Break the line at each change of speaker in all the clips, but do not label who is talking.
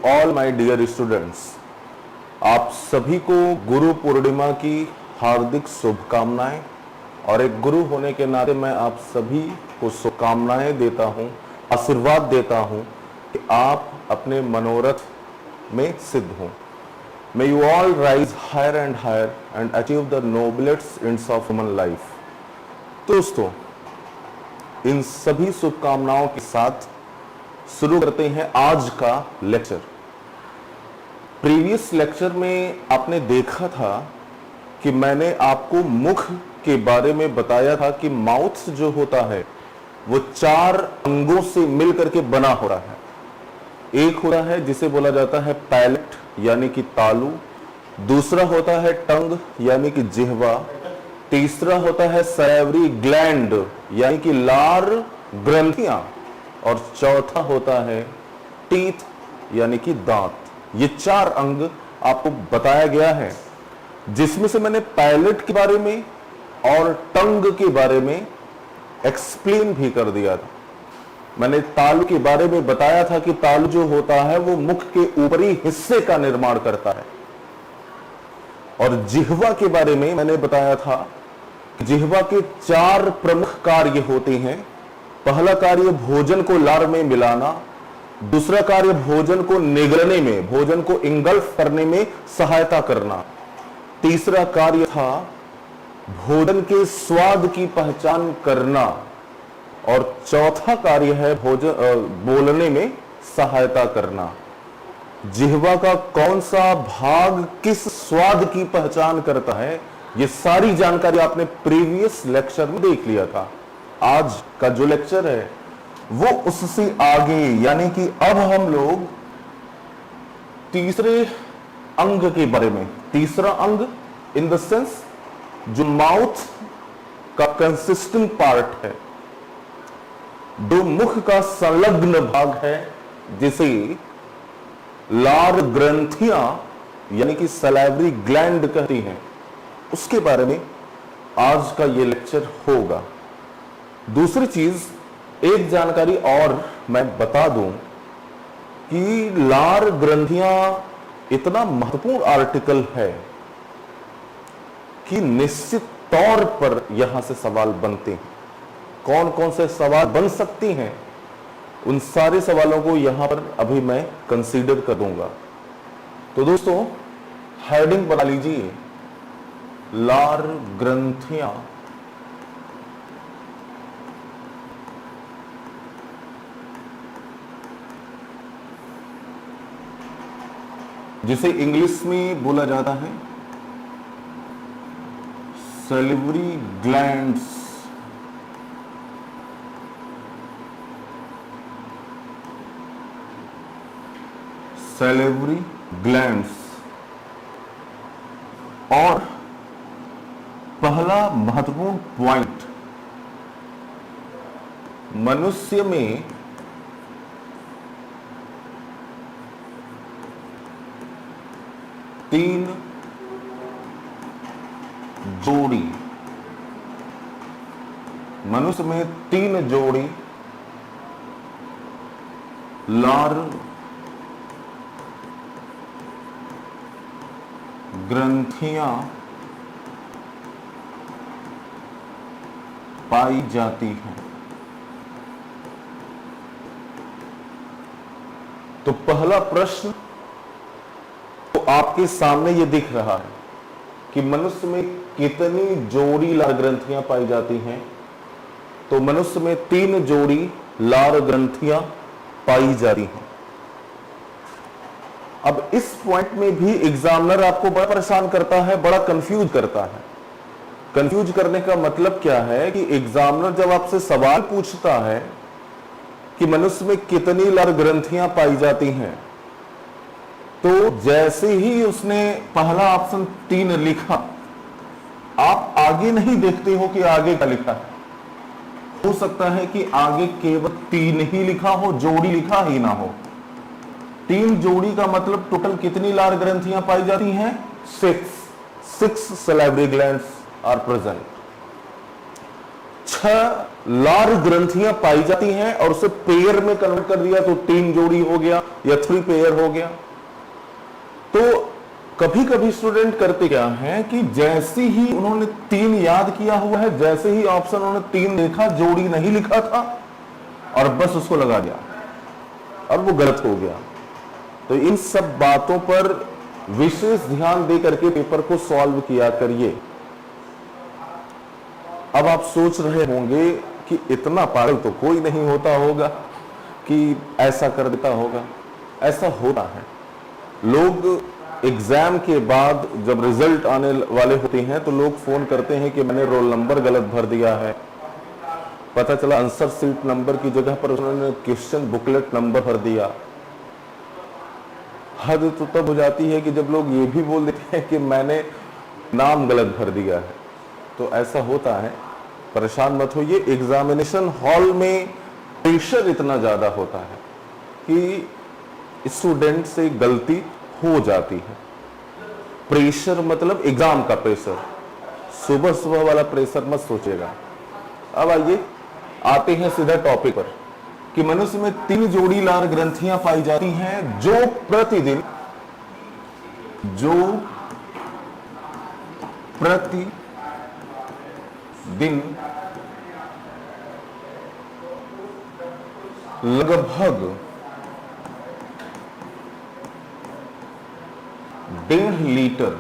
All my dear students, आप सभी को गुरु पूर्णिमा की हार्दिक शुभकामनाएं। और एक गुरु होने के नाते मैं आप सभी को शुभकामनाएं देता हूं, आशीर्वाद देता हूं कि आप अपने मनोरथ में सिद्ध हों। May you all rise higher and higher and achieve the noblest ends of human life। दोस्तों, इन सभी शुभकामनाओं के साथ शुरू करते हैं आज का लेक्चर। प्रीवियस लेक्चर में आपने देखा था कि मैंने आपको मुख के बारे में बताया था कि माउथ जो होता है वो 4 अंगों से मिलकर के बना हो रहा है। एक होता है जिसे बोला जाता है पैलेट यानी कि तालू, दूसरा होता है टंग यानी कि जिह्वा, तीसरा होता है सैवरी ग्लैंड यानी कि लार ग्रंथियां, और चौथा होता है टीथ यानी कि दांत। ये 4 अंग आपको बताया गया है, जिसमें से मैंने पैलेट के बारे में और टंग के बारे में एक्सप्लेन भी कर दिया था। मैंने तालू के बारे में बताया था कि तालू जो होता है वो मुख के ऊपरी हिस्से का निर्माण करता है। और जिह्वा के बारे में मैंने बताया था कि जिह्वा के 4 प्रमुख कार्य होते हैं। पहला कार्य भोजन को लार में मिलाना, दूसरा कार्य भोजन को निगलने में, भोजन को इंगल्फ करने में सहायता करना, तीसरा कार्य था भोजन के स्वाद की पहचान करना, और चौथा कार्य है बोलने में सहायता करना। जिह्वा का कौन सा भाग किस स्वाद की पहचान करता है, ये सारी जानकारी आपने प्रीवियस लेक्चर में देख लिया था। आज का जो लेक्चर है वो उससे आगे, यानी कि अब हम लोग तीसरे अंग के बारे में, तीसरा अंग इन द सेंस जो माउथ का कंसिस्टेंट पार्ट है, जो मुख का संलग्न भाग है, जिसे लार ग्रंथियां यानी कि सलाइवरी ग्लैंड कहती हैं, उसके बारे में आज का ये लेक्चर होगा। दूसरी चीज, एक जानकारी और मैं बता दूं कि लार ग्रंथियां इतना महत्वपूर्ण आर्टिकल है कि निश्चित तौर पर यहां से सवाल बनते हैं। कौन कौन से सवाल बन सकती हैं, उन सारे सवालों को यहां पर अभी मैं कंसीडर करूंगा। तो दोस्तों, हेडिंग बना लीजिए, लार ग्रंथियां जिसे इंग्लिश में बोला जाता है सैलिवरी ग्लैंड्स। Salivary glands. और पहला महत्वपूर्ण पॉइंट, मनुष्य में तीन जोड़ी, मनुष्य में 3 जोड़ी लार ग्रंथियां पाई जाती हैं। तो पहला प्रश्न तो आपके सामने ये दिख रहा है कि मनुष्य में कितनी जोड़ी लार ग्रंथियां पाई जाती हैं। तो मनुष्य में 3 जोड़ी लार ग्रंथियां पाई जाती हैं। अब इस पॉइंट में भी एग्जामिनर आपको बड़ा परेशान करता है, बड़ा कंफ्यूज करता है। कंफ्यूज करने का मतलब क्या है कि एग्जामिनर जब आपसे सवाल पूछता है कि मनुष्य में कितनी लार ग्रंथियां पाई जाती हैं, तो जैसे ही उसने पहला ऑप्शन 3 लिखा, आप आगे नहीं देखते हो कि आगे क्या लिखा है। हो सकता है कि आगे केवल 3 ही लिखा हो, जोड़ी लिखा ही ना हो। 3 जोड़ी का मतलब टोटल कितनी लार ग्रंथियां पाई जाती हैं? 6 सैलिवरी ग्लैंड्स आर प्रेजेंट। 6 लार ग्रंथियां पाई जाती हैं और उसे पेयर में कन्वर्ट कर दिया तो 3 जोड़ी हो गया या 3 पेयर हो गया। तो कभी कभी स्टूडेंट करते क्या है कि जैसे ही उन्होंने 3 याद किया हुआ है, जैसे ही ऑप्शन उन्होंने 3 देखा, जोड़ी नहीं लिखा था और बस उसको लगा दिया और वो गलत हो गया। तो इन सब बातों पर विशेष ध्यान दे करके पेपर को सॉल्व किया करिए। अब आप सोच रहे होंगे कि इतना पागल तो कोई नहीं होता होगा कि ऐसा कर देता होगा। ऐसा होता है। लोग एग्जाम के बाद जब रिजल्ट आने वाले होते हैं तो लोग फोन करते हैं कि मैंने रोल नंबर गलत भर दिया है, पता चला आंसर सीट नंबर की जगह पर उन्होंने क्वेश्चन बुकलेट नंबर भर दिया। हद तो तब हो जाती है कि जब लोग ये भी बोल देते हैं कि मैंने नाम गलत भर दिया है। तो ऐसा होता है, परेशान मत होइए। एग्जामिनेशन हॉल में प्रेशर इतना ज्यादा होता है कि स्टूडेंट से गलती हो जाती है। प्रेशर मतलब एग्जाम का प्रेशर, सुबह सुबह वाला प्रेशर मत सोचिएगा। अब आइए आते हैं सीधा टॉपिक पर कि मनुष्य में 3 जोड़ी लार ग्रंथियां पाई जाती हैं जो प्रतिदिन लगभग 1.5 लीटर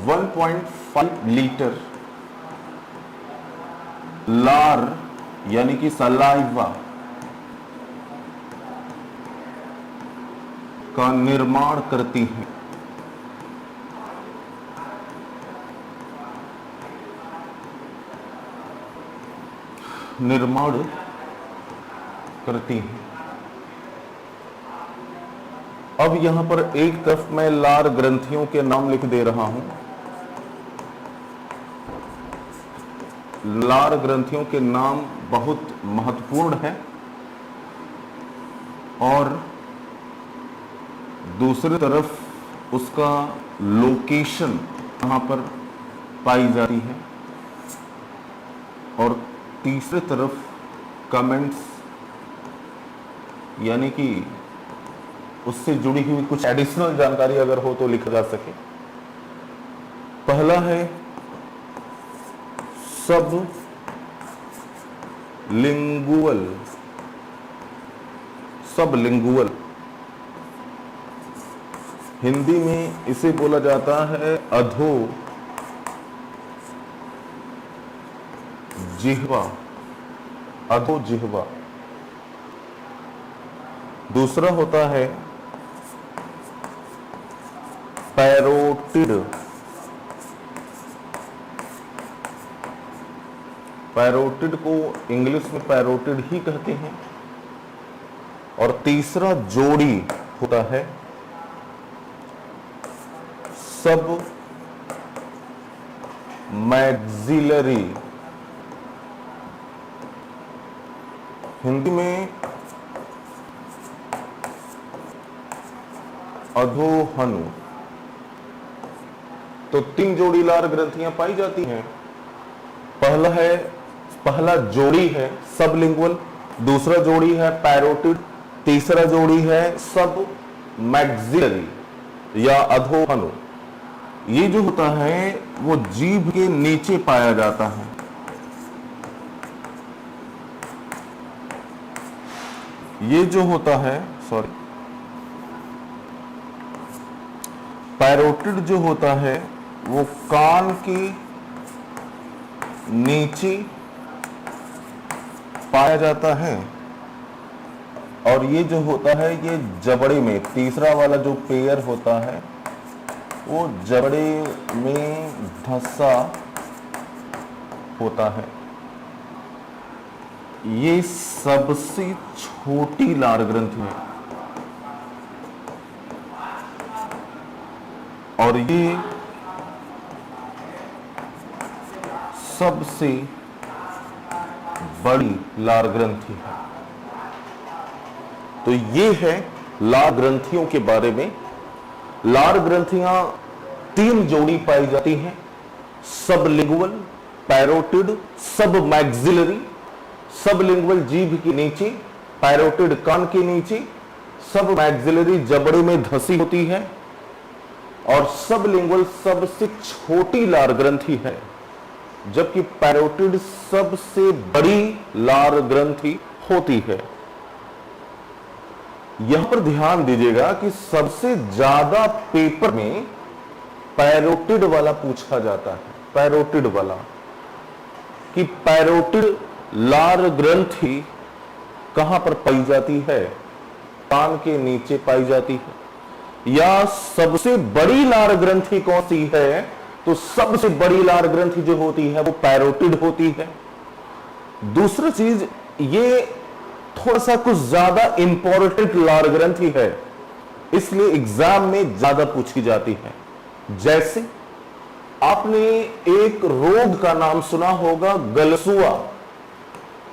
1.5 लीटर लार यानी कि सलाइवा का निर्माण करती हैं। अब यहां पर एक तरफ मैं लार ग्रंथियों के नाम लिख दे रहा हूं। लार ग्रंथियों के नाम बहुत महत्वपूर्ण है और दूसरी तरफ उसका लोकेशन कहां पर पाई जाती है और तीसरी तरफ कमेंट्स यानी कि उससे जुड़ी हुई कुछ एडिशनल जानकारी अगर हो तो लिखा जा सके। पहला है सब लिंगुअल। हिंदी में इसे बोला जाता है अधो जिह्वा। दूसरा होता है पैरोटिड। पैरोटिड को इंग्लिश में पैरोटिड ही कहते हैं। और तीसरा जोड़ी होता है सब मैक्सिलरी। हिंदी में अधोहनु। तो 3 जोड़ी लार ग्रंथियां पाई जाती हैं। पहला जोड़ी है सबलिंगुअल, दूसरा जोड़ी है पैरोटिड, तीसरा जोड़ी है सब मैक्सिलरी या अधोहनु। ये जो होता है वो जीभ के नीचे पाया जाता है। ये जो होता है पैरोटिड जो होता है वो कान के नीचे पाया जाता है और ये जो होता है ये जबड़े में, तीसरा वाला जो पेयर होता है वो जबड़े में धंसा होता है। ये सबसे छोटी लार ग्रंथि है और ये सबसे बड़ी लार ग्रंथि है। तो ये है लार ग्रंथियों के बारे में। लार ग्रंथियां 3 जोड़ी पाई जाती हैं, सबलिंगुअल, पैरोटिड सब मैक्सिलरी, सब लिंगुअल जीभ के नीचे, पैरोटिड कान के नीचे, सब मैक्सिलरी जबड़े में धंसी होती है, और सब लिंगुअल सबसे छोटी लार ग्रंथि है, जबकि पैरोटिड सबसे बड़ी लार ग्रंथि होती है। यहां पर ध्यान दीजिएगा कि सबसे ज्यादा पेपर में पैरोटिड वाला पूछा जाता है, पैरोटिड वाला, कि पैरोटिड लार ग्रंथि कहां पर पाई जाती है, कान के नीचे पाई जाती है, या सबसे बड़ी लार ग्रंथि कौन सी है, तो सबसे बड़ी लार ग्रंथि जो होती है वो पैरोटिड होती है। दूसरी चीज, ये थोड़ा सा कुछ ज्यादा इंपॉर्टेंट लार ग्रंथि है, इसलिए एग्जाम में ज्यादा पूछी जाती है। जैसे आपने एक रोग का नाम सुना होगा, गलसुआ,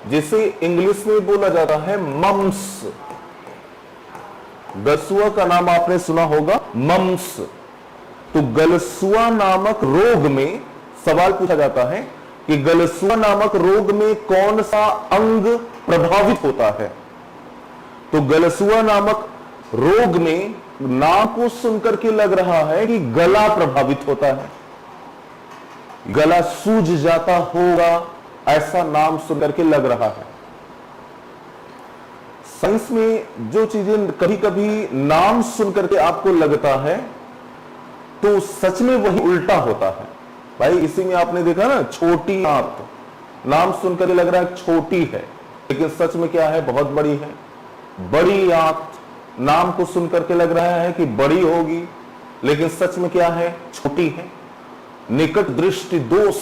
जिसे इंग्लिश में बोला जाता है मम्स। गलसुआ का नाम आपने सुना होगा मम्स। तो गलसुआ नामक रोग में सवाल पूछा जाता है कि गलसुआ नामक रोग में कौन सा अंग प्रभावित होता है। तो गलसुआ नामक रोग में नाम को सुनकर के लग रहा है कि गला प्रभावित होता है, गला सूज जाता होगा, ऐसा नाम सुनकर के लग रहा है। साइंस में जो चीजें कभी कभी नाम सुनकर के आपको लगता है, तो सच में वही उल्टा होता है। भाई इसी में आपने देखा ना, छोटी आंत, नाम सुनकर लग रहा है छोटी है, लेकिन सच में क्या है, बहुत बड़ी है। बड़ी आंत, नाम को सुनकर के लग रहा है कि बड़ी होगी, लेकिन सच में क्या है, छोटी है। निकट दृष्टि दोष,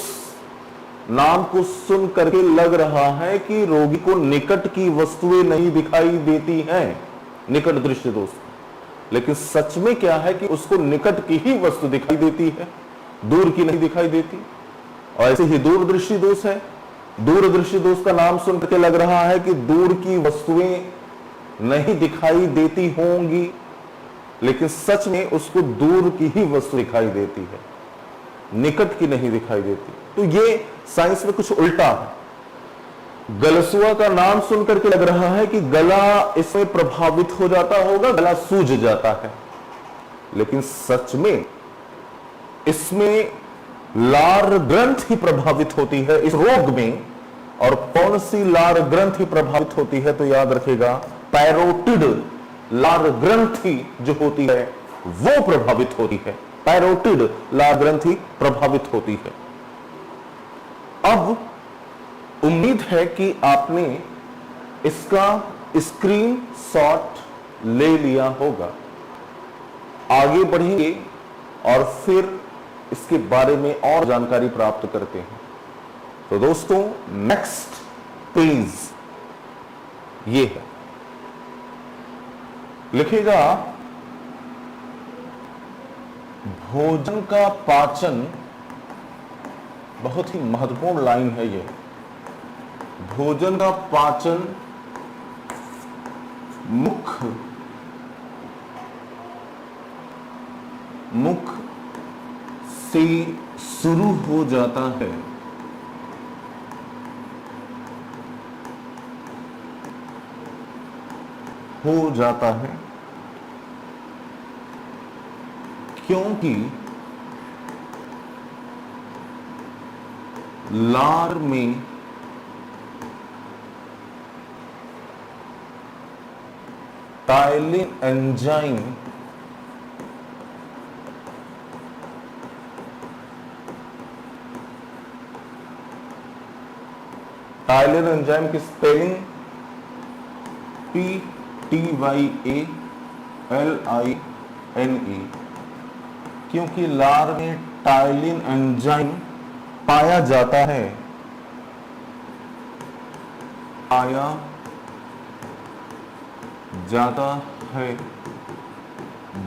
नाम को सुन करके लग रहा है कि रोगी को निकट की वस्तुएं नहीं दिखाई देती हैं, निकट दृष्टि दोष, लेकिन सच में क्या है कि उसको निकट की ही वस्तु दिखाई देती है, दूर की नहीं दिखाई देती। और ऐसे ही दूरदृष्टि दोष है। दूरदृष्टि दोष का नाम सुन करके लग रहा है कि दूर की वस्तुएं नहीं दिखाई देती होंगी, लेकिन सच में उसको दूर की ही वस्तु दिखाई देती है, निकट की नहीं दिखाई देती। तो ये साइंस में कुछ उल्टा है। गलसुआ का नाम सुनकर के लग रहा है कि गला इसमें प्रभावित हो जाता होगा, गला सूज जाता है, लेकिन सच में इसमें लार ग्रंथि प्रभावित होती है इस रोग में। और कौन सी लार ग्रंथि प्रभावित होती है, तो याद रखेगा, पैरोटिड लार ग्रंथि जो होती है वो प्रभावित होती है, पैरोटिड लार ग्रंथि प्रभावित होती है। अब उम्मीद है कि आपने इसका स्क्रीन शॉट ले लिया होगा। आगे बढ़ेंगे और फिर इसके बारे में और जानकारी प्राप्त करते हैं। तो दोस्तों, नेक्स्ट पेज ये है, लिखेगा भोजन का पाचन। बहुत ही महत्वपूर्ण लाइन है ये। भोजन का पाचन मुख से शुरू हो जाता है। क्योंकि लार में टाइलिन एंजाइम की स्पेलिंग PTYALINE, क्योंकि लार में टाइलिन एंजाइम पाया जाता है,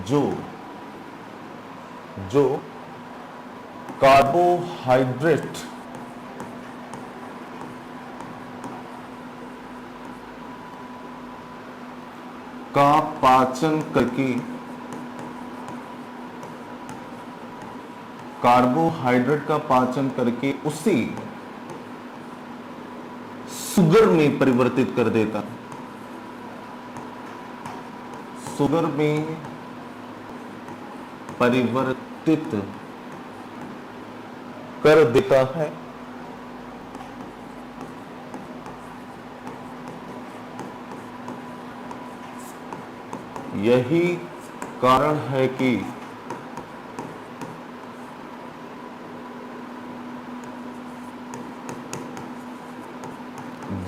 जो कार्बोहाइड्रेट का पाचन करके, कार्बोहाइड्रेट का पाचन करके उसी शुगर में परिवर्तित कर देता है, शुगर में परिवर्तित कर देता है। यही कारण है कि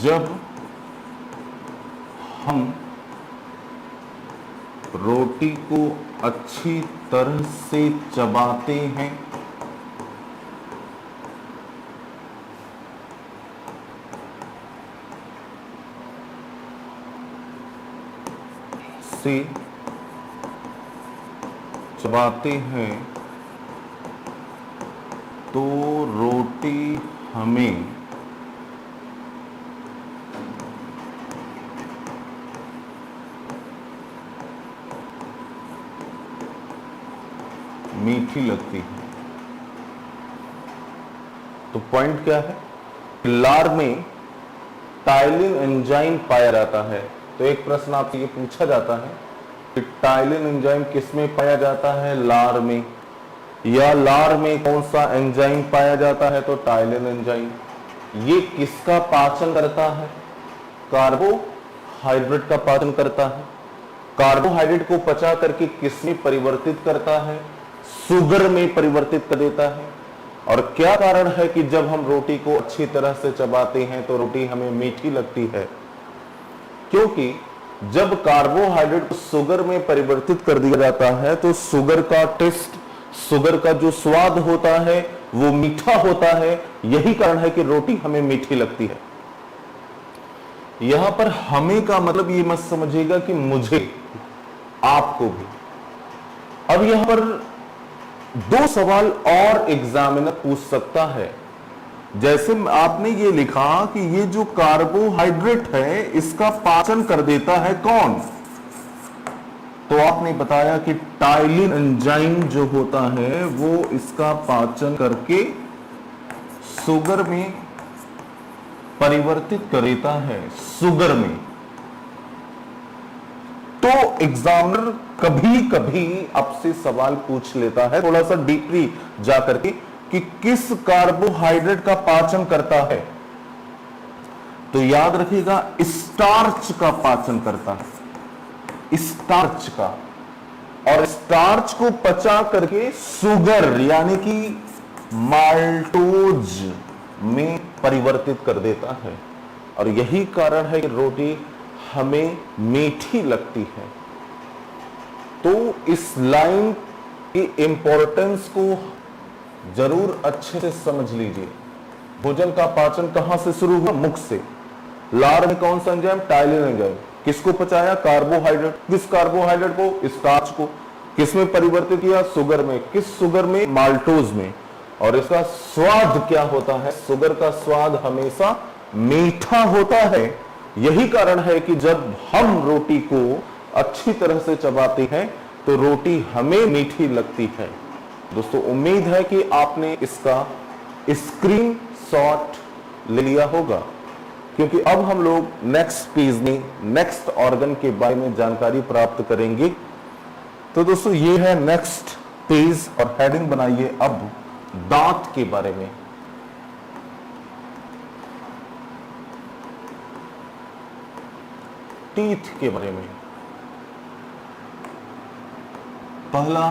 जब हम रोटी को अच्छी तरह से चबाते हैं तो रोटी हमें मीठी लगती है। तो पॉइंट क्या है? लार में टाइलिन एंजाइम पाया जाता है। तो एक प्रश्न आपसे ये पूछा जाता है कि टाइलिन एंजाइम किस में पाया जाता है? लार में। या लार में कौन सा एंजाइम पाया जाता है? तो टाइलिन एंजाइम। ये किसका पाचन करता है? कार्बोहाइड्रेट का पाचन करता है। कार्बोहाइड्रेट को पचा करके किस में परिवर्तित करता है? शुगर में परिवर्तित कर देता है। और क्या कारण है कि जब हम रोटी को अच्छी तरह से चबाते हैं तो रोटी हमें मीठी लगती है? क्योंकि जब कार्बोहाइड्रेट को शुगर में परिवर्तित कर दिया जाता है तो शुगर का टेस्ट, शुगर का जो स्वाद होता है वो मीठा होता है। यही कारण है कि रोटी हमें मीठी लगती है। यहां पर हमें का मतलब ये मत समझिएगा कि मुझे, आपको भी। अब यहां पर दो सवाल और एग्जामिनर पूछ सकता है। जैसे आपने ये लिखा कि ये जो कार्बोहाइड्रेट है इसका पाचन कर देता है कौन? तो आपने बताया कि टाइलिन एंजाइम जो होता है वो इसका पाचन करके शुगर में परिवर्तित कर देता है, शुगर में। तो एग्जामिनर कभी कभी आपसे सवाल पूछ लेता है थोड़ा सा डीपली जाकर के कि किस कार्बोहाइड्रेट का पाचन करता है? तो याद रखिएगा स्टार्च का पाचन करता है, स्टार्च का। और स्टार्च को पचा करके शुगर यानी कि माल्टोज में परिवर्तित कर देता है। और यही कारण है कि रोटी हमें मीठी लगती है। तो इस लाइन की इंपॉर्टेंस को जरूर अच्छे से समझ लीजिए। भोजन का पाचन कहां से शुरू हुआ? मुख से। लार में कौन सा एंजाइम? Ptyalin enzyme. किसको पचाया? कार्बोहाइड्रेट। किस कार्बोहाइड्रेट को? स्टार्च को। किस में परिवर्तित किया? शुगर में। किस शुगर में? माल्टोज में। और इसका स्वाद क्या होता है? शुगर का स्वाद हमेशा मीठा होता है। यही कारण है कि जब हम रोटी को अच्छी तरह से चबाते हैं तो रोटी हमें मीठी लगती है। दोस्तों, उम्मीद है कि आपने इसका स्क्रीनशॉट ले लिया होगा, क्योंकि अब हम लोग नेक्स्ट पेज में नेक्स्ट ऑर्गन के बारे में जानकारी प्राप्त करेंगे। तो दोस्तों, ये है नेक्स्ट पेज और हेडिंग बनाइए अब दांत के बारे में। टीथ के बारे में। पहला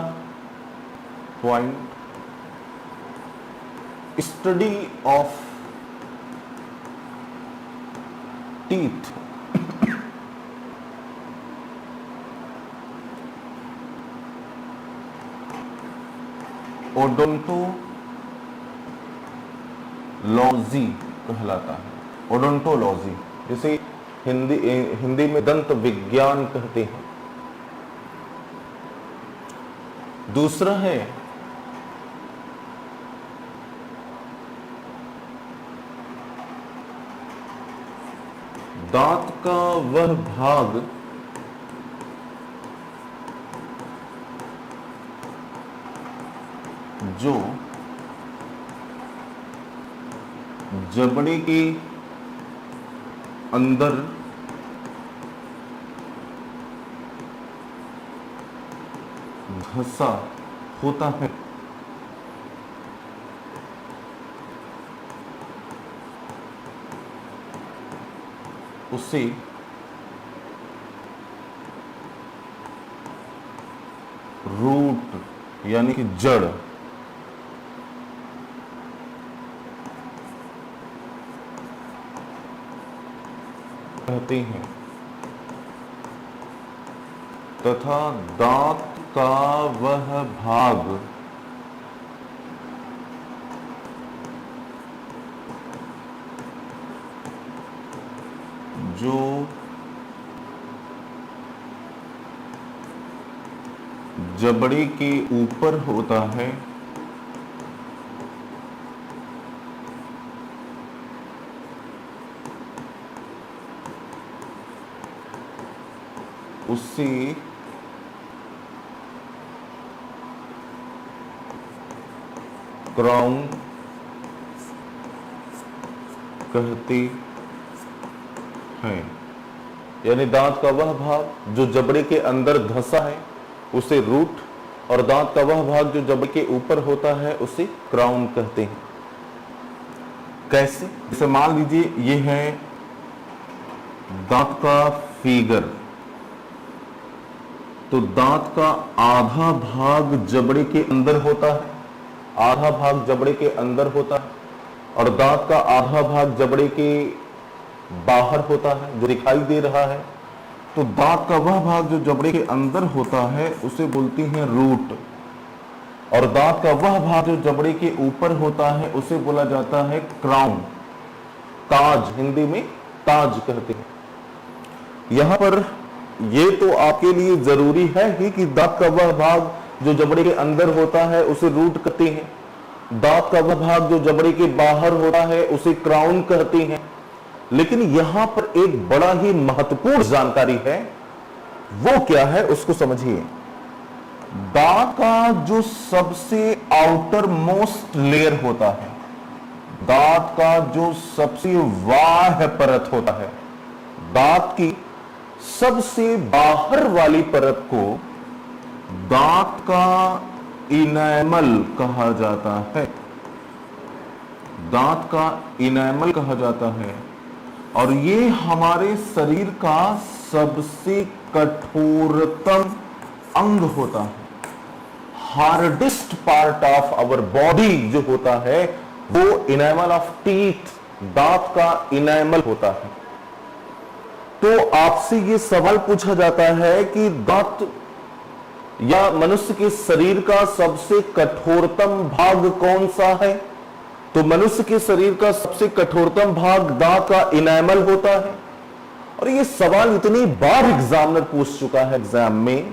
point, study of teeth. Odontology कहलाता है। ओडोंटोलॉजी, जिसे हिंदी में दंत विज्ञान कहते हैं। दूसरा है दांत का वह भाग जो जबड़े के अंदर धंसा होता है, उसे रूट यानी कि जड़ कहते हैं, तथा दांत का वह भाग जो जबड़े के ऊपर होता है उससे क्राउन कहते हैं। यानी दांत का वह भाग जो जबड़े के अंदर धंसा है उसे रूट, और दांत का वह भाग जो जबड़े के ऊपर होता है उसे क्राउन कहते हैं। कैसे? जैसे मान लीजिए ये है दांत का फिगर, तो दांत का आधा भाग जबड़े के अंदर होता है, आधा भाग जबड़े के अंदर होता है, और दांत का आधा भाग जबड़े के बाहर होता है जो दिखाई दे रहा है। तो दांत का वह भाग जो जबड़े के अंदर होता है उसे बोलती हैं रूट, और दांत का वह भाग जो जबड़े के ऊपर होता है उसे बोला जाता है क्राउन, ताज, हिंदी में ताज कहते हैं। यहां पर ये तो आपके लिए जरूरी है ही कि दांत का वह भाग जो जबड़े के अंदर होता है उसे रूट कहते हैं, दांत का वह भाग जो जबड़े के बाहर होता है उसे क्राउन कहते हैं। लेकिन यहां पर एक बड़ा ही महत्वपूर्ण जानकारी है, वो क्या है उसको समझिए। दांत का जो सबसे आउटर मोस्ट लेयर होता है, दांत का जो सबसे बाह्य परत होता है, दांत की सबसे बाहर वाली परत को दांत का इनेमल कहा जाता है, दांत का इनेमल कहा जाता है। और ये हमारे शरीर का सबसे कठोरतम अंग होता है। Hardest part of our body जो होता है वो इनेमल ऑफ टीथ, दांत का इनेमल होता है। तो आपसे ये सवाल पूछा जाता है कि दांत या मनुष्य के शरीर का सबसे कठोरतम भाग कौन सा है? तो मनुष्य के शरीर का सबसे कठोरतम भाग दांत का इनेमल होता है। और ये सवाल इतनी बार एग्जामिनर पूछ चुका है एग्जाम में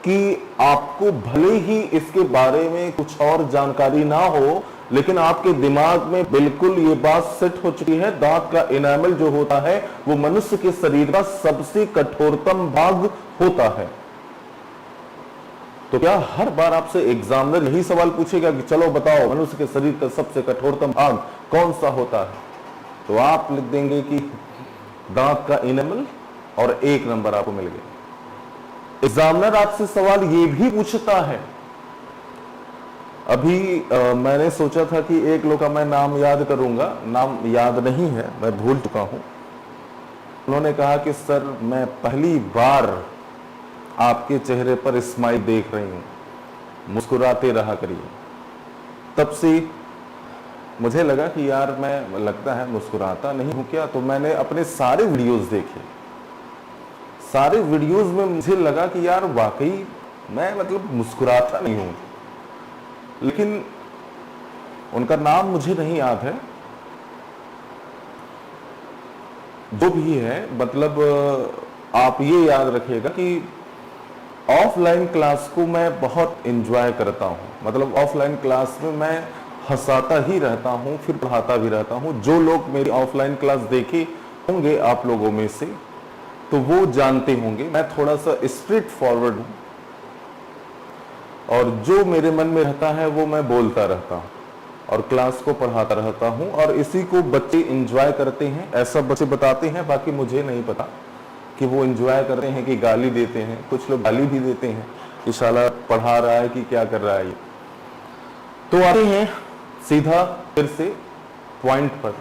कि आपको भले ही इसके बारे में कुछ और जानकारी ना हो, लेकिन आपके दिमाग में बिल्कुल ये बात सेट हो चुकी है, दांत का इनेमल जो होता है वो मनुष्य के शरीर का सबसे कठोरतम भाग होता है। तो क्या हर बार आपसे एग्जामिनर यही सवाल पूछेगा कि चलो बताओ मनुष्य के शरीर का सबसे कठोरतम भाग कौन सा होता है? तो आप लिख देंगे कि दांत का इनेमल, और 1 नंबर आपको मिल गया। एग्जामिनर आपसे सवाल ये भी पूछता है, अभी मैंने सोचा था कि एक लोग का मैं नाम याद करूंगा, नाम याद नहीं है, मैं भूल चुका हूं। उन्होंने कहा कि सर मैं पहली बार आपके चेहरे पर स्माइल देख रही हूं, मुस्कुराते रहा करिए। तब से मुझे लगा कि यार मैं लगता है मुस्कुराता नहीं हूं क्या। तो मैंने अपने सारे वीडियोस देखे, सारे वीडियोस में मुझे लगा कि यार वाकई मैं मतलब मुस्कुराता नहीं हूं। लेकिन उनका नाम मुझे नहीं याद है, जो भी है। मतलब आप ये याद रखिएगा कि ऑफलाइन क्लास को मैं बहुत एंजॉय करता हूँ। मतलब ऑफलाइन क्लास में मैं हंसाता ही रहता हूँ, फिर पढ़ाता भी रहता हूँ। जो लोग मेरी ऑफलाइन क्लास देखे होंगे आप लोगों में से, तो वो जानते होंगे मैं थोड़ा सा स्ट्रेट फॉरवर्ड हूँ, और जो मेरे मन में रहता है वो मैं बोलता रहता हूँ। और क्लास को पढ़ाता रहता हूं और इसी को बच्चे एंजॉय करते हैं, ऐसा बच्चे बताते हैं, बाकी मुझे नहीं पता कि वो एंजॉय करते हैं कि गाली देते हैं। कुछ लोग गाली भी देते हैं कि शाला पढ़ा रहा है कि क्या कर रहा है ये। तो आते हैं सीधा फिर से पॉइंट पर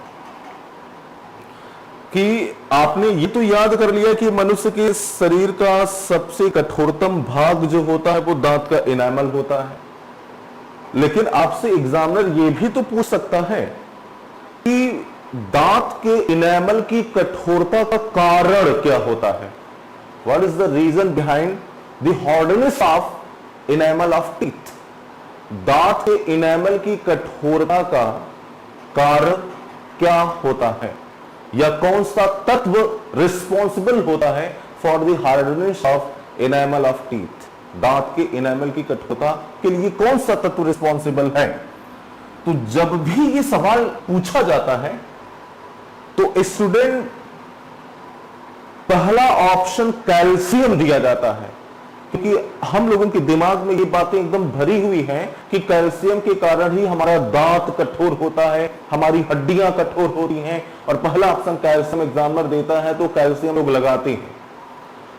कि आपने ये तो याद कर लिया कि मनुष्य के शरीर का सबसे कठोरतम भाग जो होता है वो दांत का इनेमल होता है। लेकिन आपसे एग्जामिनर ये भी तो पूछ सकता है कि दांत के इनेमल की कठोरता का कारण क्या होता है। What is the reason behind the hardness of enamel of teeth. दांत के इनेमल की कठोरता का कारण क्या होता है, या कौन सा तत्व रिस्पॉन्सिबल होता है for the hardness of enamel of teeth. दांत के इनेमल की कठोरता के लिए कौन सा तत्व रिस्पॉन्सिबल है। तो जब भी ये सवाल पूछा जाता है तो स्टूडेंट पहला ऑप्शन कैल्शियम दिया जाता है, क्योंकि हम लोगों के दिमाग में ये बातें एकदम भरी हुई हैं कि कैल्शियम के कारण ही हमारा दांत कठोर होता है, हमारी हड्डियां कठोर होती हैं, और पहला ऑप्शन कैल्शियम एग्जामिनर देता है तो कैल्शियम लोग लगाते हैं।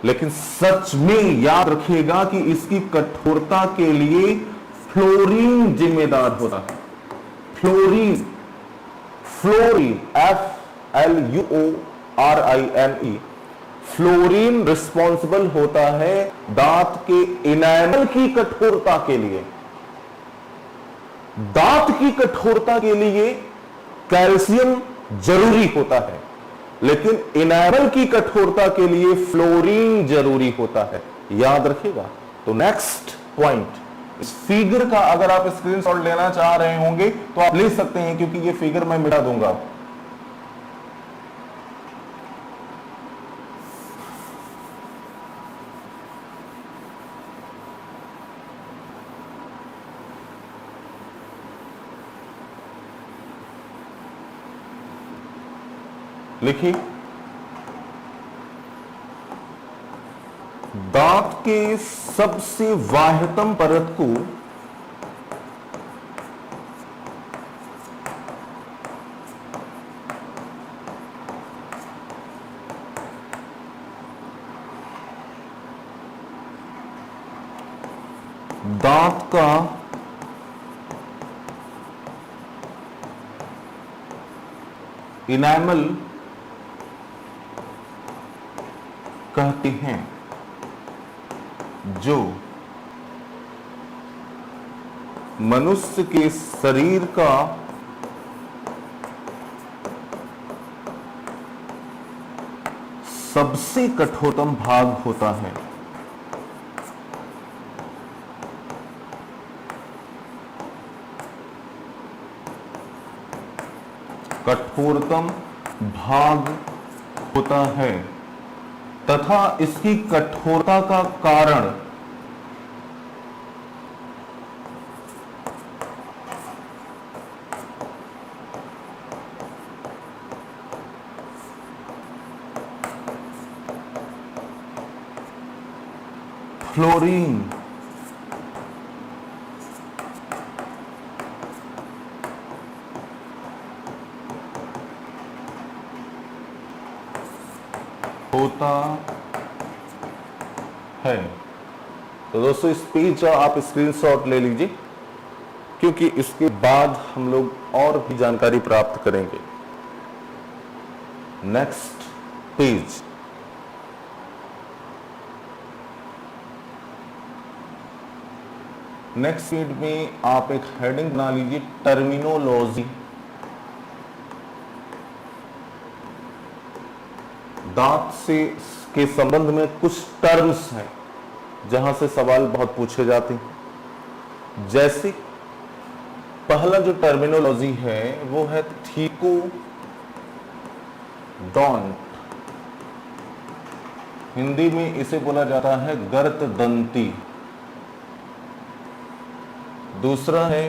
लेकिन सच में याद रखिएगा कि इसकी कठोरता के लिए फ्लोरीन जिम्मेदार होता है। Fluorine, fluorine FLUORINE, fluorine responsible होता है दांत के इनेमल की कठोरता के लिए। दांत की कठोरता के लिए कैल्शियम जरूरी होता है, लेकिन इनेमल की कठोरता के लिए फ्लोरीन जरूरी होता है। याद रखिएगा। तो नेक्स्ट पॉइंट, इस फिगर का अगर आप स्क्रीनशॉट लेना चाह रहे होंगे तो आप ले सकते हैं, क्योंकि ये फिगर मैं मिटा दूंगा। लिखिए, दांत के सबसे बाह्यतम परत को दांत का इनेमल कहते हैं, जो मनुष्य के शरीर का सबसे कठोरतम भाग होता है। कठोरतम भाग होता है तथा इसकी कठोरता का कारण फ्लोरीन होता है। तो दोस्तों, इस पेज का आप स्क्रीनशॉट ले लीजिए, क्योंकि इसके बाद हम लोग और भी जानकारी प्राप्त करेंगे। नेक्स्ट पेज, नेक्स्ट पेज में आप एक हेडिंग बना लीजिए, टर्मिनोलॉजी। दांत से के संबंध में कुछ टर्म्स हैं जहां से सवाल बहुत पूछे जाते हैं। जैसे पहला जो टर्मिनोलॉजी है वो है थीकोडोंट। हिंदी में इसे बोला जाता है गर्त दंती। दूसरा है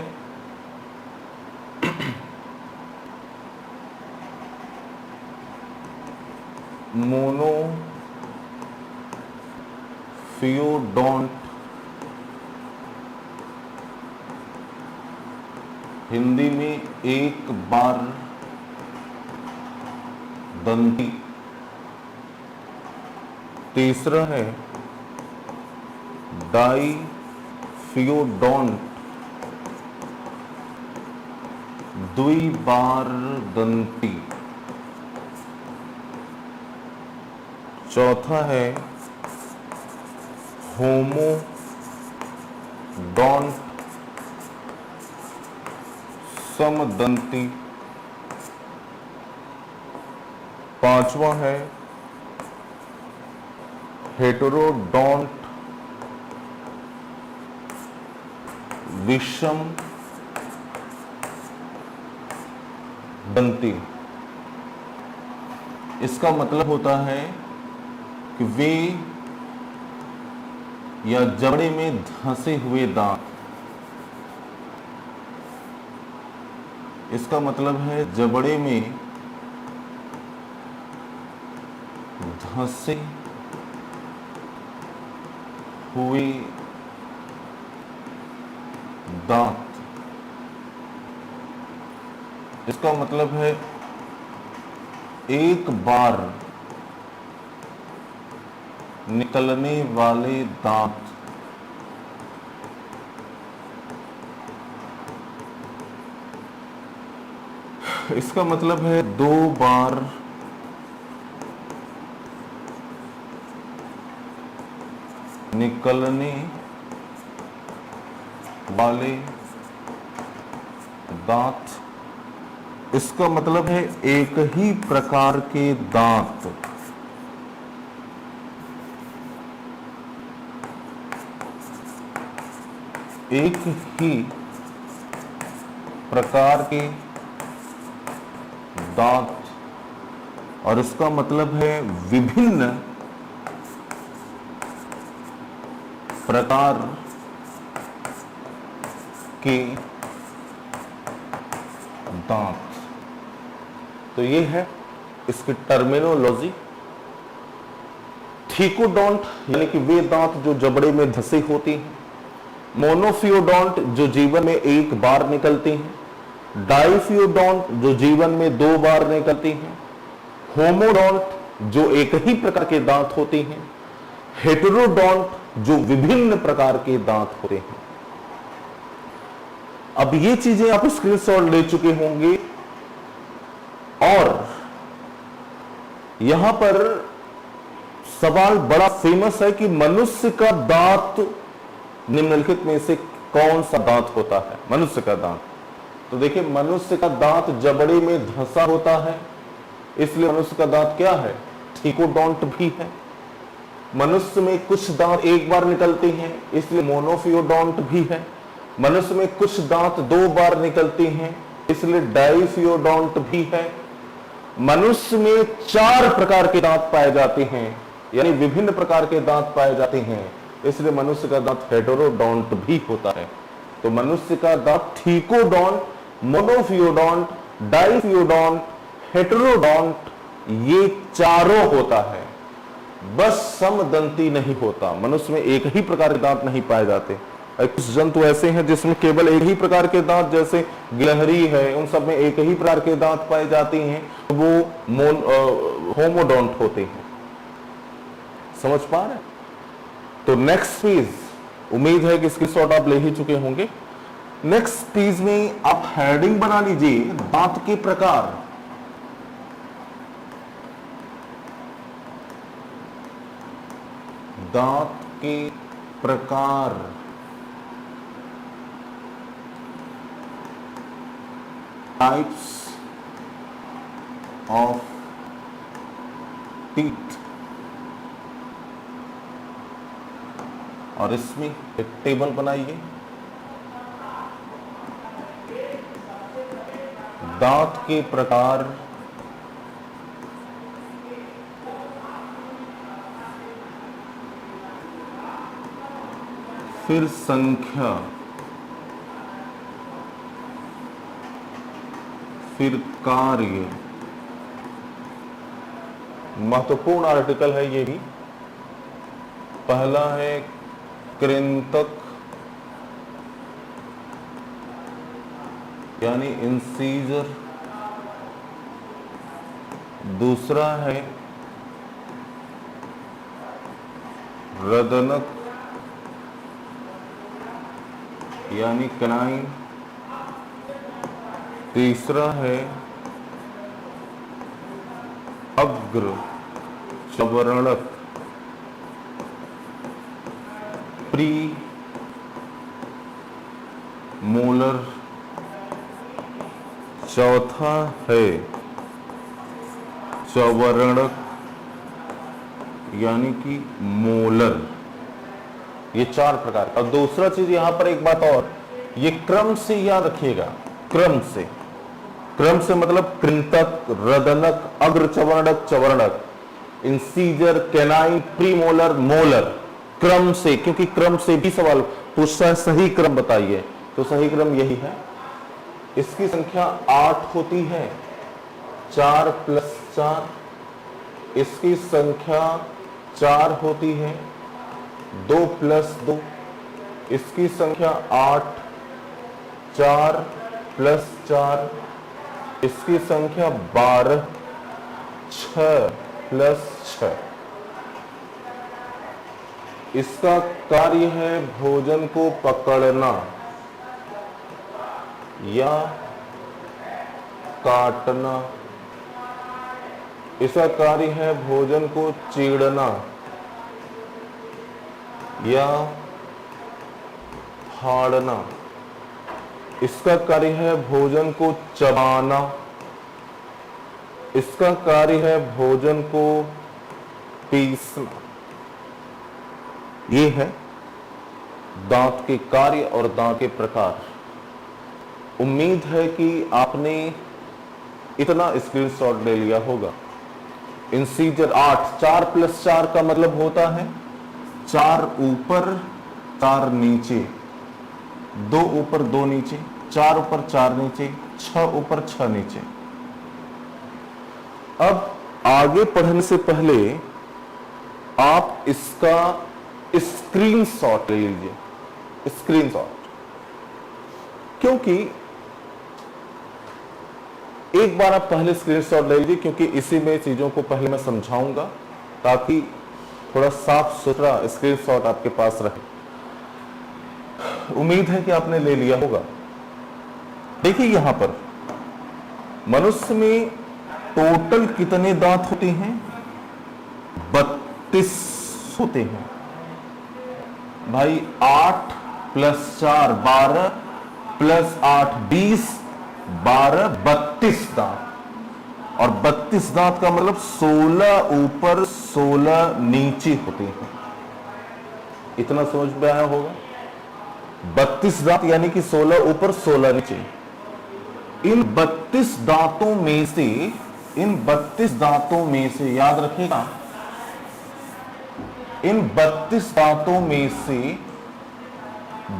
मोनोफियोडोंट हिंदी में एक बार दंती। तीसरा है डाइफियोडोंट, द्विबार दंती। चौथा है होमोडोंट, समदंती। पांचवा है हेटेरोडोंट, विषम दंती। इसका मतलब होता है कि वे या जबड़े में धंसे हुए दांत। इसका मतलब है जबड़े में धंसे हुए दांत। इसका मतलब है एक बार निकलने वाले दांत। इसका मतलब है दो बार निकलने वाले दांत। इसका मतलब है एक ही प्रकार के दांत। एक ही प्रकार के दांत। और इसका मतलब है विभिन्न प्रकार के दांत। तो ये है इसकी टर्मिनोलॉजी। थीकोडोंट यानी कि वे दांत जो जबड़े में धंसे होती हैं। मोनोफियोडोंट जो जीवन में एक बार निकलती हैं। डाइफियोडोंट जो जीवन में दो बार निकलती हैं। होमोडोंट जो एक ही प्रकार के दांत होती हैं। हेटेरोडोंट जो विभिन्न प्रकार के दांत होते हैं। अब ये चीजें आप स्क्रीनशॉट ले चुके होंगे और यहां पर सवाल बड़ा फेमस है कि मनुष्य का दांत निम्नलिखित में से कौन सा दांत होता है? मनुष्य का दांत। तो देखिए, मनुष्य का दांत जबड़े में धंसा होता है, इसलिए मनुष्य का दांत क्या है? थीकोडोंट भी है। मनुष्य में कुछ दांत एक बार निकलते हैं, इसलिए मोनोफियोडोंट भी है। मनुष्य में कुछ दांत दो बार निकलती हैं, इसलिए डाइफियोडोंट भी है। मनुष्य में चार प्रकार के दांत पाए जाते हैं, यानी विभिन्न प्रकार के दांत पाए जाते हैं, इसलिए मनुष्य का दांत हेटेरोडोंट भी होता है। तो मनुष्य का दांत थीकोडोंट, मोनोफियोडोंट, डाइफियोडोंट, हेटेरोडोंट ये चारों होता है। बस समदंती नहीं होता। मनुष्य में एक ही प्रकार के दांत नहीं पाए जाते। कुछ जंतु ऐसे हैं जिसमें केवल एक ही प्रकार के दांत, जैसे गिलहरी है, उन सब में एक ही प्रकार के दांत पाए जाते हैं, वो होमोडोंट होते हैं। समझ पा रहे हैं? तो नेक्स्ट पेज, उम्मीद है कि स्क्रीनशॉट आप ले ही चुके होंगे। नेक्स्ट पेज में आप हेडिंग बना लीजिए, दांत के प्रकार। दांत के प्रकार। Types of teeth. और इसमें एक टेबल बनाइए। दांत के प्रकार, फिर संख्या, फिर कार्य। महत्वपूर्ण आर्टिकल है ये भी। पहला है कृंतक यानी इंसीजर, दूसरा है रदनक यानी कनाइन, तीसरा है अग्र चवर्णक प्री मोलर, चौथा है चवर्णक यानी कि मोलर। ये चार प्रकार। और दूसरा चीज यहां पर एक बात और, ये क्रम से याद रखिएगा, क्रम से मतलब कृंतक, रदनक, अग्र चवर्णक, चवर्णक, इंसीजर, कैनाइन, प्रीमोलर, मोलर, क्रम से, क्योंकि क्रम से भी सवाल पूछता है, सही क्रम बताइए, तो सही क्रम यही है। इसकी संख्या 8 होती है, 4 + 4। इसकी संख्या 4 होती है, 2 + 2। इसकी संख्या 8, 4 + 4। इसकी संख्या 12, 6 + 6। इसका कार्य है भोजन को पकड़ना या काटना। इसका कार्य है भोजन को चीरना या फाड़ना। इसका कार्य है भोजन को चबाना। इसका कार्य है भोजन को पीसना। ये है दांत के कार्य और दांत के प्रकार। उम्मीद है कि आपने इतना स्क्रीनशॉट ले लिया होगा। इंसीजर 8, 4 + 4 का मतलब होता है 4 ऊपर 4 नीचे, 2 ऊपर 2 नीचे, 4 ऊपर 4 नीचे, 6 ऊपर 6 नीचे। अब आगे पढ़ने से पहले आप इसका स्क्रीनशॉट ले लीजिए, स्क्रीनशॉट। क्योंकि एक बार आप पहले स्क्रीनशॉट ले लीजिए, क्योंकि इसी में चीजों को पहले मैं समझाऊंगा ताकि थोड़ा साफ सुथरा स्क्रीनशॉट आपके पास रहे। उम्मीद है कि आपने ले लिया होगा। देखिए यहां पर मनुष्य में टोटल कितने दांत होते हैं? 32 होते हैं भाई। 8 + 4 12 + 8 20, 12 32 दांत। और 32 दांत का मतलब 16 ऊपर 16 नीचे होते हैं। इतना समझ में आया होगा? 32 दांत यानी कि 16 ऊपर 16 नीचे। इन 32 दांतों में से, इन 32 दांतों में से याद रखिएगा, इन 32 दांतों में से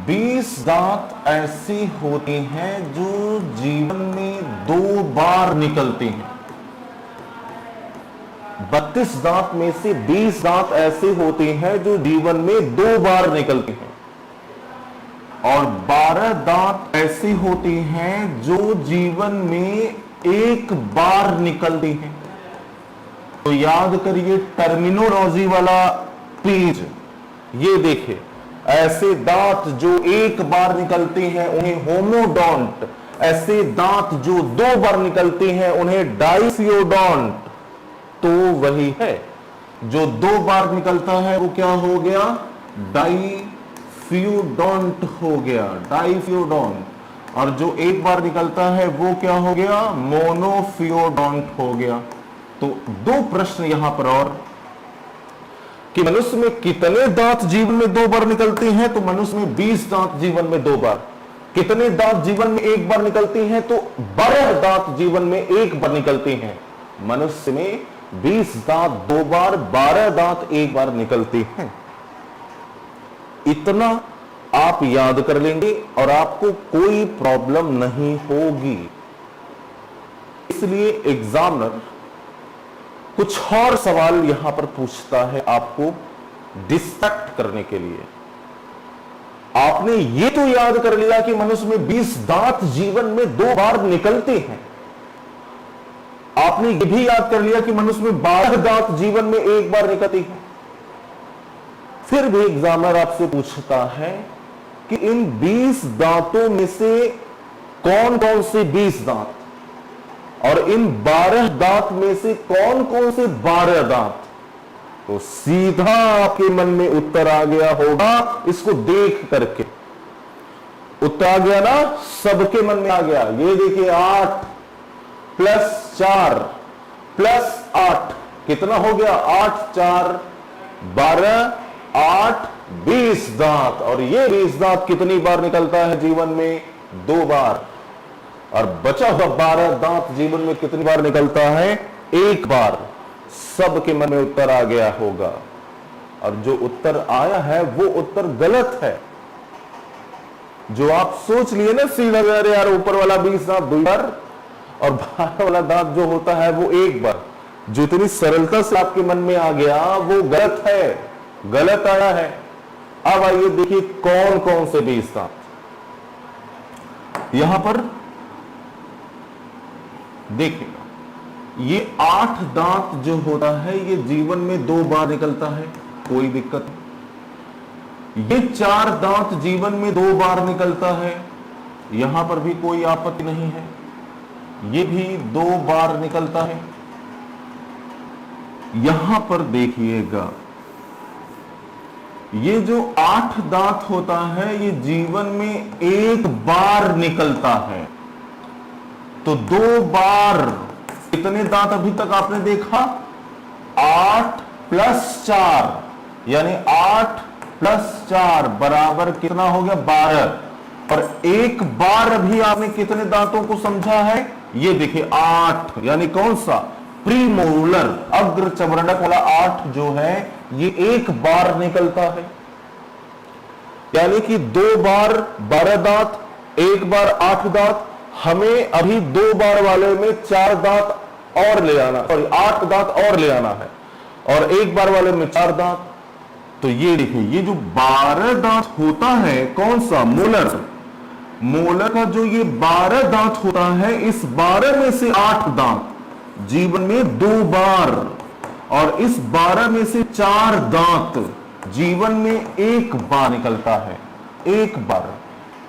20 दांत ऐसे होते हैं जो जीवन में 2 बार निकलते हैं। 32 दांत में से 20 दांत ऐसे होते हैं जो जीवन में 2 बार निकलते हैं, और 12 दांत ऐसे होते हैं जो जीवन में 1 बार निकलते हैं। तो याद करिए टर्मिनोलॉजी वाला पेज, ये देखिए, ऐसे दांत जो 1 बार निकलते हैं उन्हें होमोडोंट, ऐसे दांत जो 2 बार निकलते हैं उन्हें डाइफियोडोंट। तो वही है, जो 2 बार निकलता है वो क्या हो गया? डाइफियोडोंट हो गया, डाइफियोडोंट। और जो 1 बार निकलता है वो क्या हो गया? मोनोफियोडोंट हो गया। तो 2 प्रश्न यहां पर और, कि मनुष्य में कितने दांत जीवन में 2 बार निकलते हैं? तो मनुष्य में 20 दांत जीवन में 2 बार। कितने दांत जीवन में 1 बार निकलते हैं? तो 12 दांत जीवन में 1 बार निकलते हैं। मनुष्य में 20 दांत 2 बार, 12 दांत 1 बार निकलते हैं। इतना आप याद कर लेंगे और आपको कोई प्रॉब्लम नहीं होगी। इसलिए एग्जामिनर कुछ और सवाल यहां पर पूछता है आपको डिस्ट्रैक्ट करने के लिए। आपने ये तो याद कर लिया कि मनुष्य में 20 दांत जीवन में 2 बार निकलते हैं। आपने ये भी याद कर लिया कि मनुष्य में 12 दांत जीवन में 1 बार निकलते हैं। फिर भी एग्जामिनर आपसे पूछता है कि इन 20 दांतों में से कौन कौन से 20 दांत और इन 12 दांत में से कौन कौन से 12 दांत। तो सीधा आपके मन में उत्तर आ गया होगा, इसको देख करके उत्तर आ गया ना, सबके मन में आ गया। ये देखिए 8 + 4 + 8 कितना हो गया, 8 × 4 = 12, 8 20 दांत। और ये 20 दांत कितनी बार निकलता है जीवन में, 2 बार। और बचा हुआ 12 दांत जीवन में कितनी बार निकलता है, 1 बार। सबके मन में उत्तर आ गया होगा। और जो उत्तर आया है वो उत्तर गलत है। जो आप सोच लिए ना सीधा, अरे यार ऊपर वाला 20 दांत 2 बार और 12 वाला दांत जो होता है वो 1 बार, जो इतनी सरलता से आपके मन में आ गया वो गलत है, गलत आया है। अब आइए देखिए कौन कौन से 20 दांत। यहां पर देखिएगा, ये 8 दांत जो होता है ये जीवन में 2 बार निकलता है, कोई दिक्कत नहीं। ये 4 दांत जीवन में 2 बार निकलता है, यहां पर भी कोई आपत्ति नहीं है। ये भी 2 बार निकलता है। यहां पर देखिएगा, ये जो 8 दांत होता है ये जीवन में 1 बार निकलता है। तो 2 बार, कितने दांत अभी तक आपने देखा, 8 + 4 यानी 8 + 4 बराबर कितना हो गया, 12। और 1 बार अभी आपने कितने दांतों को समझा है, ये देखिए 8, यानी कौन सा, प्रीमोलर अग्र चवर्णक वाला 8 जो है ये 1 बार निकलता है। यानी कि 2 बार 12 दांत, 1 बार 8 दांत। हमें अभी 2 बार वाले में 4 दांत और ले आना, सॉरी 8 दांत और ले आना है, और 1 बार वाले में 4 दांत। तो ये देखिए, ये जो 12 दांत होता है, कौन सा, मोलर, मोलर का जो ये 12 दांत होता है, इस 12 में से 8 दांत जीवन में 2 बार, और इस 12 में से 4 दांत जीवन में 1 बार निकलता है, 1 बार।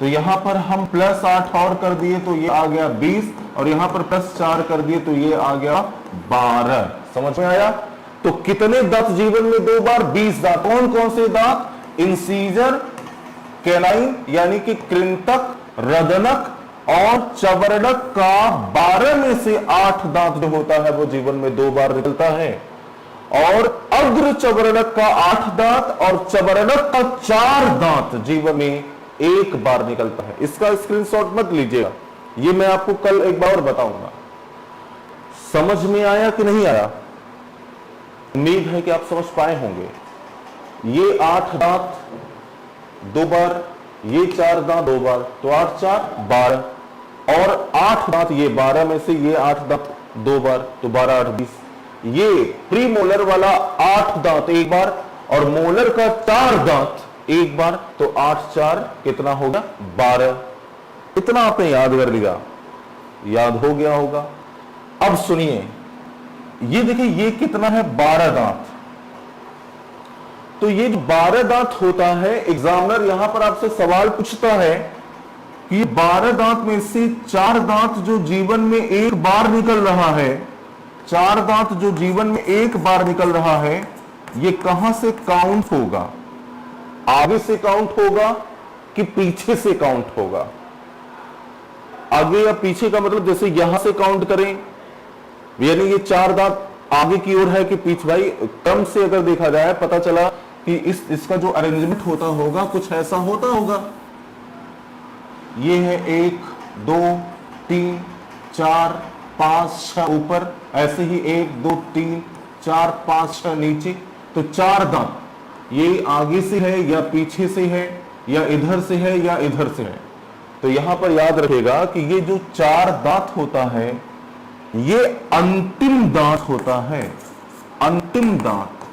तो यहां पर हम +8 और कर दिए तो ये आ गया 20, और यहां पर +4 कर दिए तो ये आ गया 12। समझ में आया। तो कितने दांत जीवन में 2 बार, 20 दांत। कौन कौन से दांत, इंसीजर, कैनाइन यानी कि कृंतक, रदनक और चवर्णक का 12 में से 8 दांत जो होता है वो जीवन में 2 बार निकलता है। और अग्र चवर्णक का 8 दांत और चवर्णक का 4 दांत जीवन में 1 बार निकलता है। इसका स्क्रीनशॉट मत लीजिएगा, ये मैं आपको कल एक बार और बताऊंगा। समझ में आया कि नहीं आया, उम्मीद है कि आप समझ पाए होंगे। ये 8 दांत 2 बार, ये 4 दांत 2 बार, तो 8 × 4 = 12, और 8 दांत ये 12 में से ये 8 दांत 2 बार, तो 12 × 8 = 20। ये प्रीमोलर वाला 8 दांत 1 बार और मोलर का 4 दांत 1 बार, तो 8 × 4 कितना होगा, 12। इतना आपने याद कर लिया, याद हो गया होगा। अब सुनिए, ये देखिए ये कितना है, 12 दांत। तो ये 12 दांत होता है, एग्जामिनर यहां पर आपसे सवाल पूछता है कि 12 दांत में से 4 दांत जो जीवन में 1 बार निकल रहा है, 4 दांत जो जीवन में 1 बार निकल रहा है, ये कहां से काउंट होगा, आगे से काउंट होगा कि पीछे से काउंट होगा। आगे या पीछे का मतलब जैसे यहां से काउंट करें, यानी ये 4 दांत आगे की ओर है कि पीछे। भाई क्रम से अगर देखा जाए, पता चला कि इसका जो अरेंजमेंट होता होगा कुछ ऐसा होता होगा। ये है 1 2 3 4 5 6 ऊपर, ऐसे ही 1 2 3 4 5 6 नीचे। तो 4 दांत ये आगे से है या पीछे से है या इधर से है या इधर से है। तो यहां पर याद रखेगा कि ये जो 4 दांत होता है ये अंतिम दांत होता है, अंतिम दांत।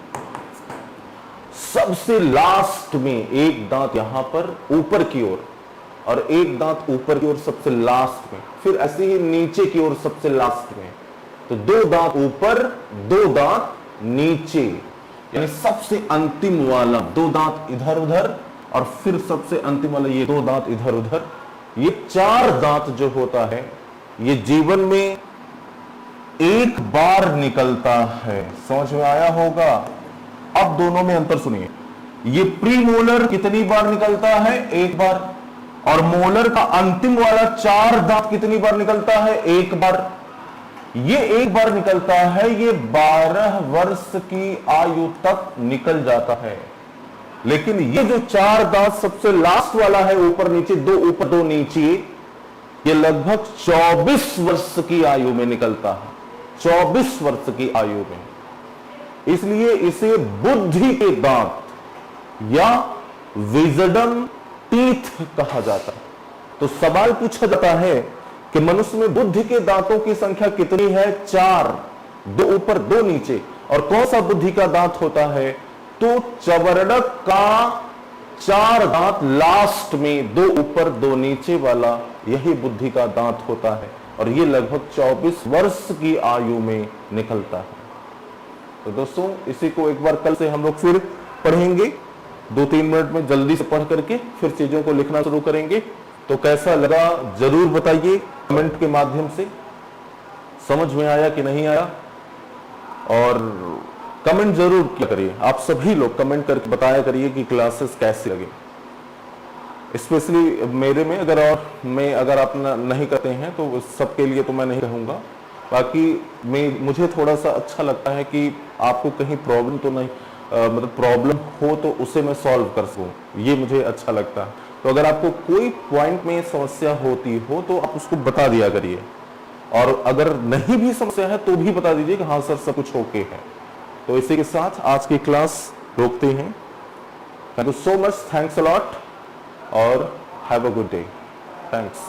सबसे लास्ट में एक दांत यहां पर ऊपर की ओर और एक दांत ऊपर की ओर सबसे लास्ट में, फिर ऐसे ही नीचे की ओर सबसे लास्ट में। तो 2 दांत ऊपर 2 दांत नीचे, यानी सबसे अंतिम वाला 2 दांत इधर उधर और फिर सबसे अंतिम वाला ये 2 दांत इधर उधर। ये 4 दांत जो होता है ये जीवन में एक बार निकलता है। समझ में आया होगा? अब दोनों में अंतर सुनिए। ये प्री मोलर कितनी बार निकलता है? एक बार। और मोलर का अंतिम वाला 4 दांत कितनी बार निकलता है? एक बार। ये एक बार निकलता है, ये 12 वर्ष की आयु तक निकल जाता है। लेकिन ये जो 4 दांत सबसे लास्ट वाला है, ऊपर नीचे, 2 ऊपर 2 नीचे, ये लगभग 24 वर्ष की आयु में निकलता है। 24 वर्ष की आयु में। इसलिए इसे बुद्धि के दांत या विजडम टीथ कहा जाता है। तो सवाल पूछा जाता है कि मनुष्य में बुद्धि के दांतों की संख्या कितनी है? 4, 2 ऊपर 2 नीचे। और कौन सा बुद्धि का दांत होता है? तो चवर्णक का 4 दांत लास्ट में, 2 ऊपर 2 नीचे वाला, यही बुद्धि का दांत होता है। और ये लगभग 24 वर्ष की आयु में निकलता है। तो दोस्तों, इसी को एक बार कल से हम लोग फिर पढ़ेंगे। 2-3 मिनट में जल्दी से पढ़ करके फिर चीजों को लिखना शुरू करेंगे। तो कैसा लगा जरूर बताइए कमेंट के माध्यम से। समझ में आया कि नहीं आया? और कमेंट जरूर किया करिए। आप सभी लोग कमेंट करके बताया करिए कि क्लासेस कैसी लगे। स्पेशली मेरे में अगर आप नहीं करते हैं तो सबके लिए तो मैं नहीं कहूँगा। बाकी मुझे थोड़ा सा अच्छा लगता है कि आपको कहीं प्रॉब्लम तो नहीं, मतलब प्रॉब्लम हो तो उसे मैं सॉल्व कर सकूं, ये मुझे अच्छा लगता है। तो अगर आपको कोई पॉइंट में समस्या होती हो तो आप उसको बता दिया करिए। और अगर नहीं भी समस्या है तो भी बता दीजिए कि हाँ सर सब कुछ ओके है। तो इसी के साथ आज की क्लास रोकते हैं। Thank you so much, thanks a lot और have a good day. Thanks.